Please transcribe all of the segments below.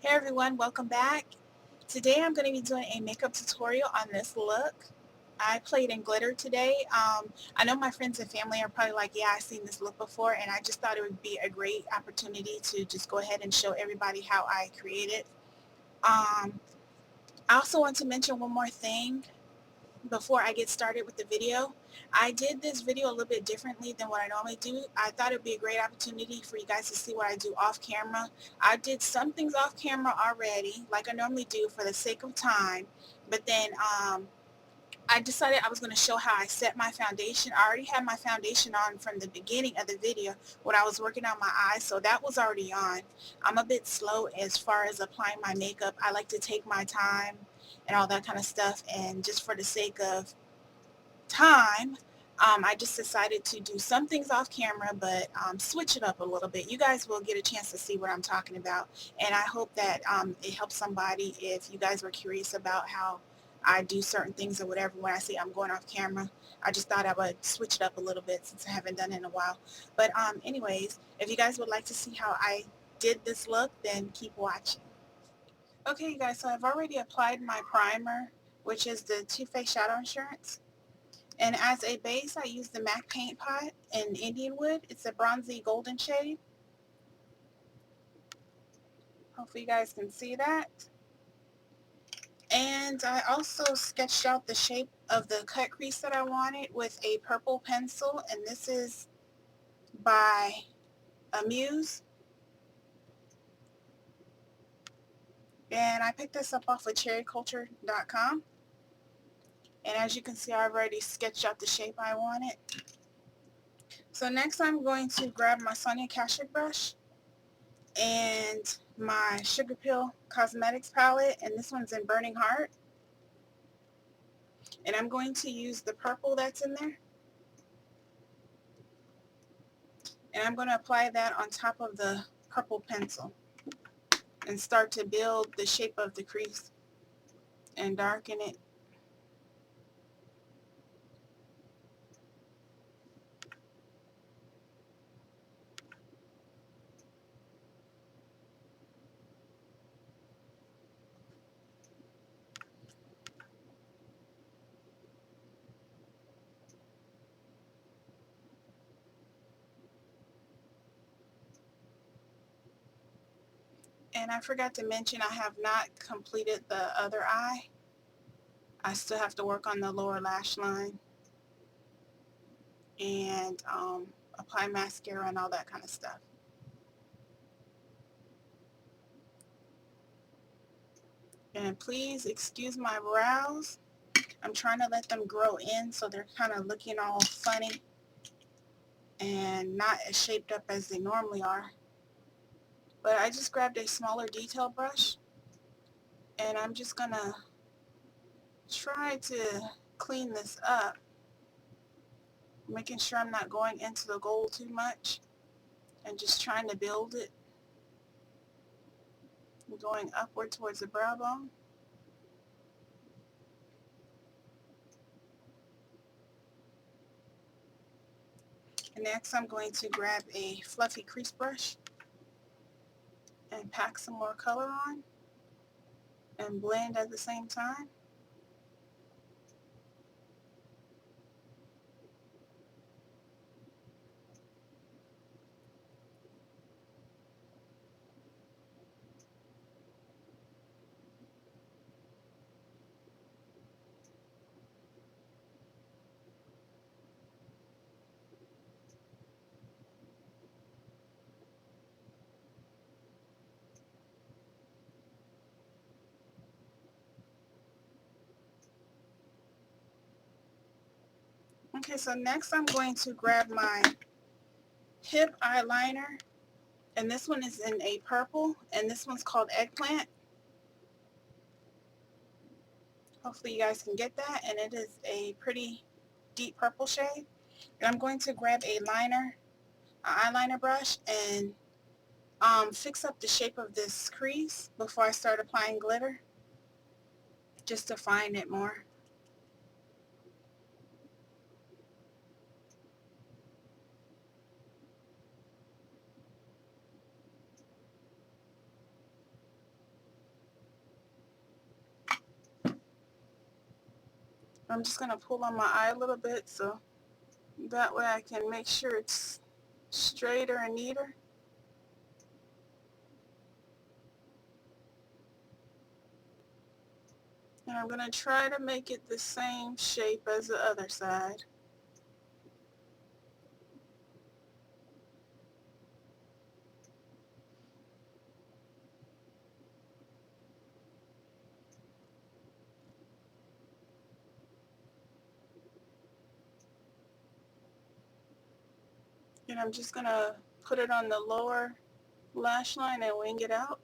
Hey everyone, welcome back. Today I'm going to be doing a makeup tutorial on this look. I played in glitter today. I know my friends and family are probably like, yeah, I've seen this look before, and I just thought it would be a great opportunity to just go ahead and show everybody how I created. Um, I also want to mention one more thing before I get started with the video. I did this video a little bit differently than what I normally do. I thought it would be a great opportunity for you guys to see what I do off camera. I did some things off camera already, like I normally do for the sake of time, but then I decided I was going to show how I set my foundation. I already had my foundation on from the beginning of the video when I was working on my eyes, so that was already on. I'm a bit slow as far as applying my makeup. I like to take my time and all that kind of stuff, and just for the sake of time, I just decided to do some things off camera, but switch it up a little bit. You guys will get a chance to see what I'm talking about, and I hope that it helps somebody if you guys were curious about how I do certain things or whatever when I say I'm going off camera. I just thought I would switch it up a little bit since I haven't done it in a while. But anyways, if you guys would like to see how I did this look, then keep watching. Okay, you guys, so I've already applied my primer, which is the Too Faced Shadow Insurance. And as a base, I use the MAC Paint Pot in Indian Wood. It's a bronzy golden shade. Hopefully you guys can see that. And I also sketched out the shape of the cut crease that I wanted with a purple pencil. And this is by Amuse. And I picked this up off of cherryculture.com. And as you can see, I've already sketched out the shape I wanted. So next I'm going to grab my Sonia Kashuk brush and my Sugar Pill Cosmetics palette, and this one's in Burning Heart. And I'm going to use the purple that's in there, and I'm going to apply that on top of the purple pencil and start to build the shape of the crease and darken it. And I forgot to mention I have not completed the other eye. I still have to work on the lower lash line and apply mascara and all that kind of stuff. And please excuse my brows. I'm trying to let them grow in so they're kind of looking all funny and not as shaped up as they normally are. But I just grabbed a smaller detail brush, and I'm just going to try to clean this up, making sure I'm not going into the gold too much and just trying to build it, going upward towards the brow bone. And next I'm going to grab a fluffy crease brush and pack some more color on and blend at the same time. Okay, so next I'm going to grab my Hip eyeliner, and this one is in a purple, and this one's called Eggplant. Hopefully you guys can get that, and it is a pretty deep purple shade. And I'm going to grab a liner, an eyeliner brush, and fix up the shape of this crease before I start applying glitter, just to define it more. I'm just going to pull on my eye a little bit so that way I can make sure it's straighter and neater. And I'm going to try to make it the same shape as the other side. And I'm just going to put it on the lower lash line and wing it out.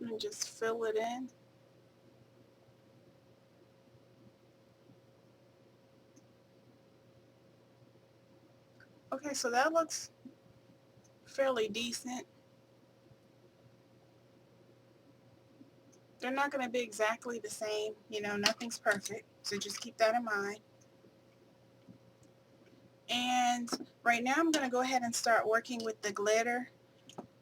And just fill it in. Okay, so that looks fairly decent. They're not going to be exactly the same, you know, nothing's perfect, so just keep that in mind. And right now I'm going to go ahead and start working with the glitter.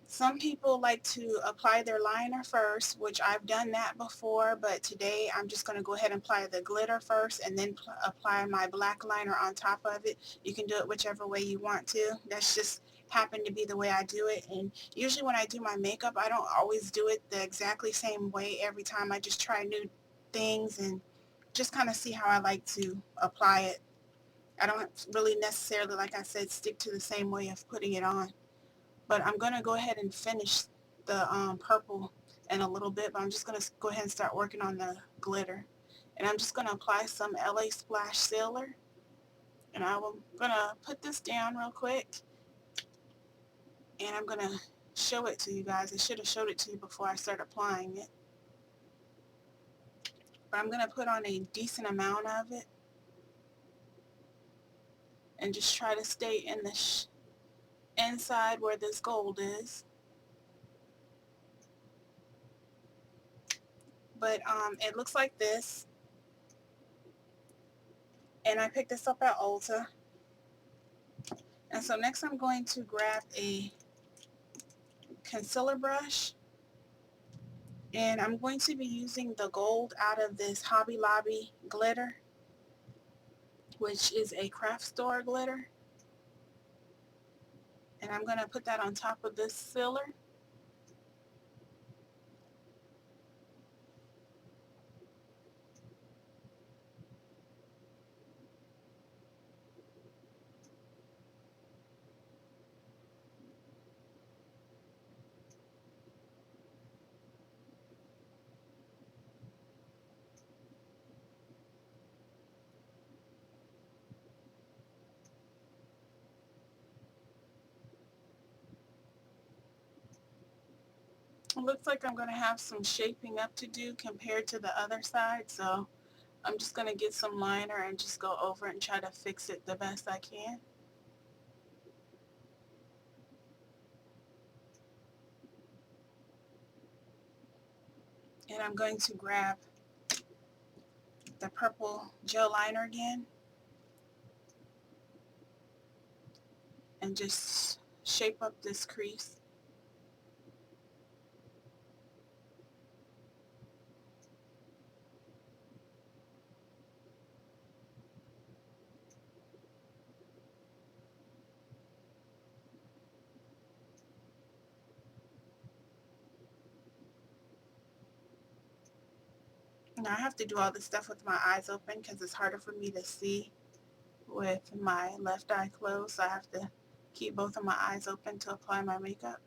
Some people like to apply their liner first, which I've done that before, but today I'm just going to go ahead and apply the glitter first and then apply my black liner on top of it. You can do it whichever way you want to. That's just happened to be the way I do it. And usually when I do my makeup, I don't always do it the exactly same way every time. I just try new things and just kind of see how I like to apply it. I don't really necessarily, like I said, stick to the same way of putting it on. But I'm going to go ahead and finish the purple in a little bit, but I'm just going to go ahead and start working on the glitter. And I'm just going to apply some LA Splash Sealer. And I'm going to put this down real quick. And I'm going to show it to you guys. I should have showed it to you before I start applying it. But I'm going to put on a decent amount of it. And just try to stay in the inside where this gold is. But it looks like this. And I picked this up at Ulta. And so next I'm going to grab a concealer brush, and I'm going to be using the gold out of this Hobby Lobby glitter, which is a craft store glitter. And I'm going to put that on top of this sealer. It looks like I'm going to have some shaping up to do compared to the other side, so I'm just going to get some liner and just go over it and try to fix it the best I can. And I'm going to grab the purple gel liner again and just shape up this crease. Now I have to do all this stuff with my eyes open because it's harder for me to see with my left eye closed, so I have to keep both of my eyes open to apply my makeup.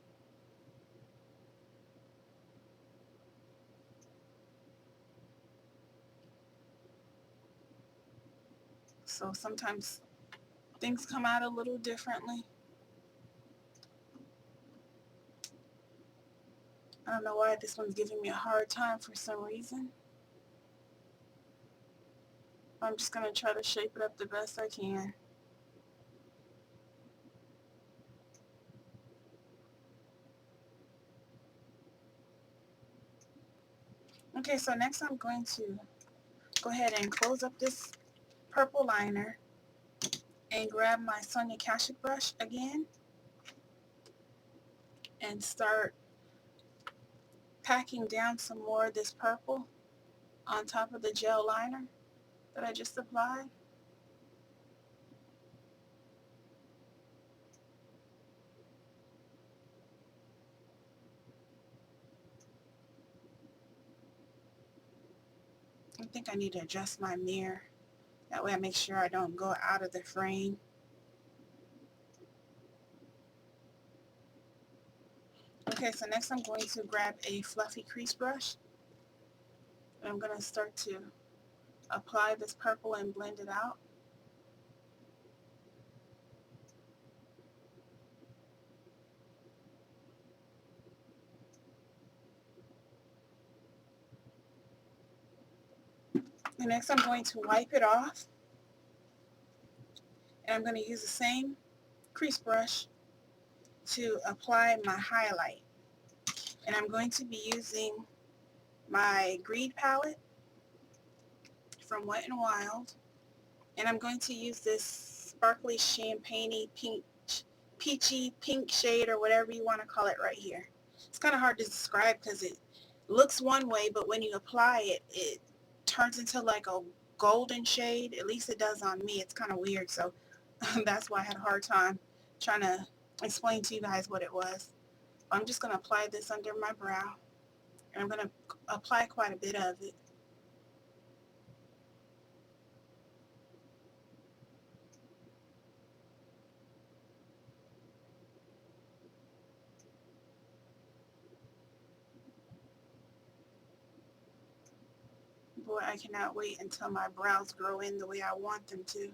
So sometimes things come out a little differently. I don't know why this one's giving me a hard time for some reason. I'm just going to try to shape it up the best I can. Okay, so next I'm going to go ahead and close up this purple liner. and grab my Sonia Kashuk brush again and start packing down some more of this purple on top of the gel liner that I just applied. I think I need to adjust my mirror. That way I make sure I don't go out of the frame. Okay, so next I'm going to grab a fluffy crease brush. And I'm going to start to apply this purple and blend it out. And next I'm going to wipe it off. And I'm going to use the same crease brush to apply my highlight. And I'm going to be using my Greed palette from Wet n Wild. And I'm going to use this sparkly champagne-y pink, peachy pink shade or whatever you want to call it right here. It's kind of hard to describe because it looks one way, but when you apply it, it turns into like a golden shade. At least it does on me. It's kind of weird, so that's why I had a hard time trying to explain to you guys what it was. I'm just going to apply this under my brow, and I'm going to apply quite a bit of it. Boy, I cannot wait until my brows grow in the way I want them to.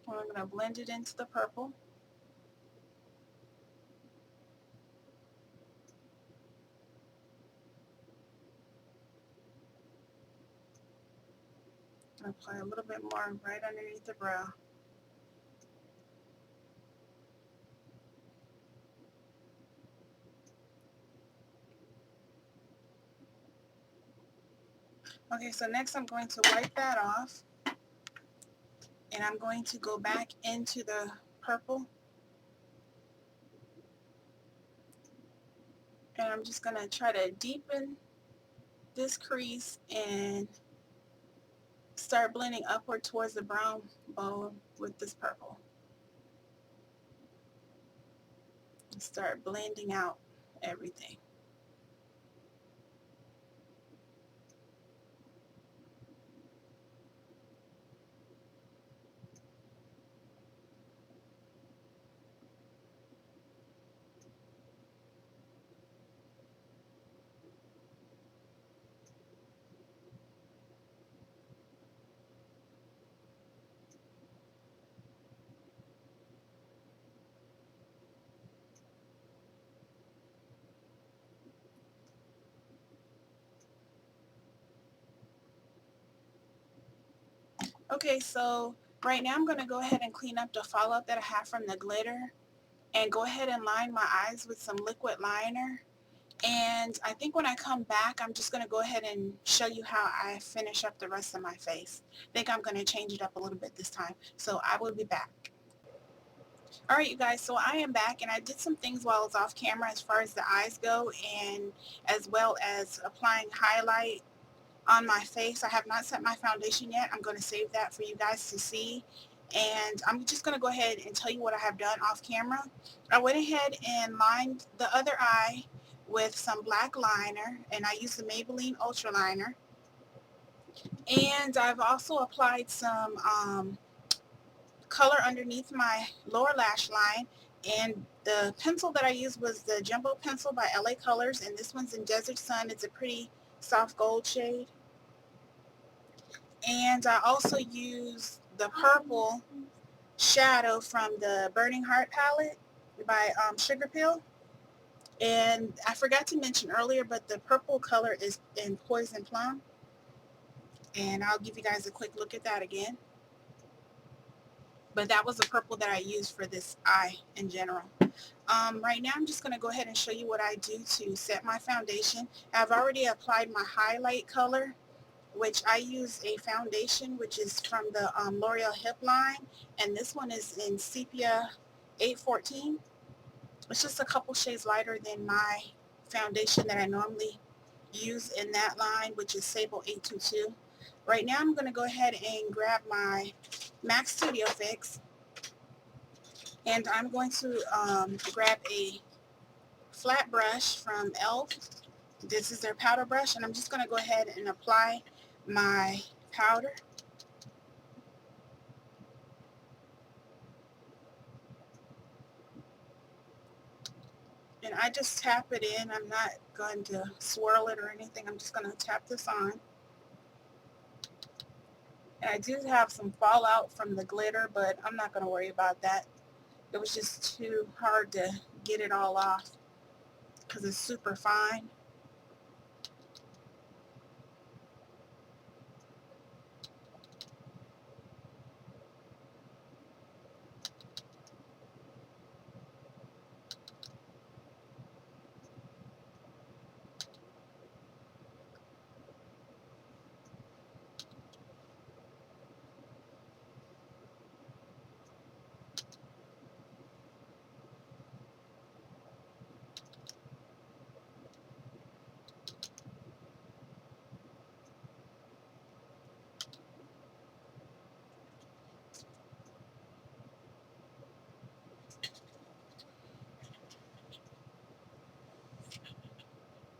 I'm going to blend it into the purple. And apply a little bit more right underneath the brow. Okay, so next I'm going to wipe that off, and I'm going to go back into the purple, and I'm just going to try to deepen this crease and start blending upward towards the brown bone with this purple. And start blending out everything. Okay, so right now I'm going to go ahead and clean up the fallout that I have from the glitter and go ahead and line my eyes with some liquid liner. And I think when I come back, I'm just going to go ahead and show you how I finish up the rest of my face. I think I'm going to change it up a little bit this time. So I will be back. All right, you guys, so I am back, and I did some things while I was off camera as far as the eyes go, and as well as applying highlight on my face. I have not set my foundation yet. I'm going to save that for you guys to see. And I'm just going to go ahead and tell you what I have done off camera. I went ahead and lined the other eye with some black liner, and I used the Maybelline Ultra Liner. And I've also applied some color underneath my lower lash line. And the pencil that I used was the Jumbo Pencil by LA Colors, and this one's in Desert Sun. It's a pretty soft gold shade. And I also used the purple shadow from the Burning Heart palette by Sugarpill. And I forgot to mention earlier, but the purple color is in Poison Plum. And I'll give you guys a quick look at that again. but that was the purple that I used for this eye in general. Right now I'm just going to go ahead and show you what I do to set my foundation. I've already applied my highlight color, which I use a foundation which is from the L'Oreal Hip line, and this one is in Sepia 814. It's just a couple shades lighter than my foundation that I normally use in that line, which is Sable 822. Right now I'm going to go ahead and grab my MAC Studio Fix, and I'm going to grab a flat brush from e.l.f. This is their powder brush, and I'm just going to go ahead and apply my powder. And I just tap it in. I'm not going to swirl it or anything. I'm just going to tap this on. And I do have some fallout from the glitter, but I'm not going to worry about that. It was just too hard to get it all off because it's super fine.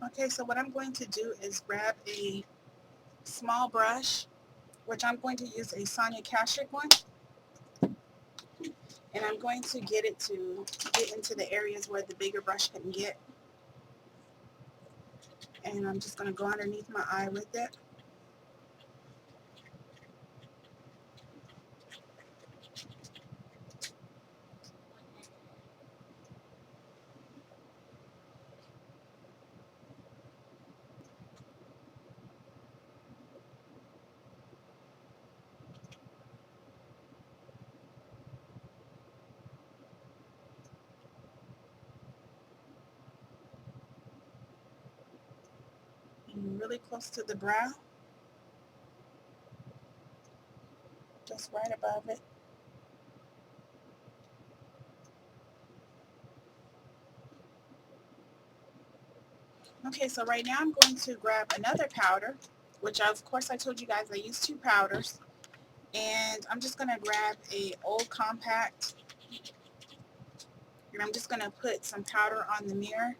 Okay, so what I'm going to do is grab a small brush, which I'm going to use a Sonia Kashuk one, and I'm going to get it to get into the areas where the bigger brush couldn't get. And I'm just going to go underneath my eye with it. And really close to the brow, just right above it. Okay, so right now I'm going to grab another powder, which of course I told you guys I use two powders. And I'm just going to grab a old compact, and I'm just going to put some powder on the mirror.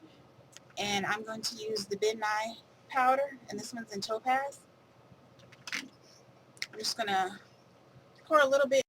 And I'm going to use the Ben Nye powder, and this one's in Topaz. I'm just going to pour a little bit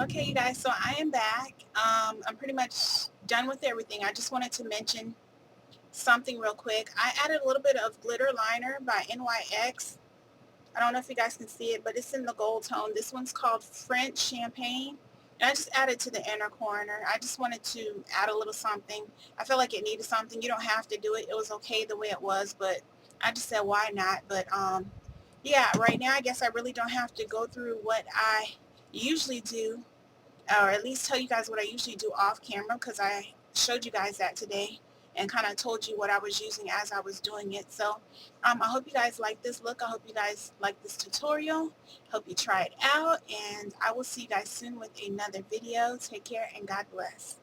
Okay, you guys, so I am back. I'm pretty much done with everything. I just wanted to mention something real quick. I added a little bit of glitter liner by NYX. I don't know if you guys can see it, but it's in the gold tone. This one's called French Champagne. And I just added to the inner corner. I just wanted to add a little something. I felt like it needed something. You don't have to do it. It was okay the way it was, but I just said why not. But yeah, right now I guess I really don't have to go through what I usually do, or at least tell you guys what I usually do off camera, because I showed you guys that today and kind of told you what I was using as I was doing it. So I hope you guys like this look. I hope you guys like this tutorial. Hope you try it out, and I will see you guys soon with another video. Take care and God bless.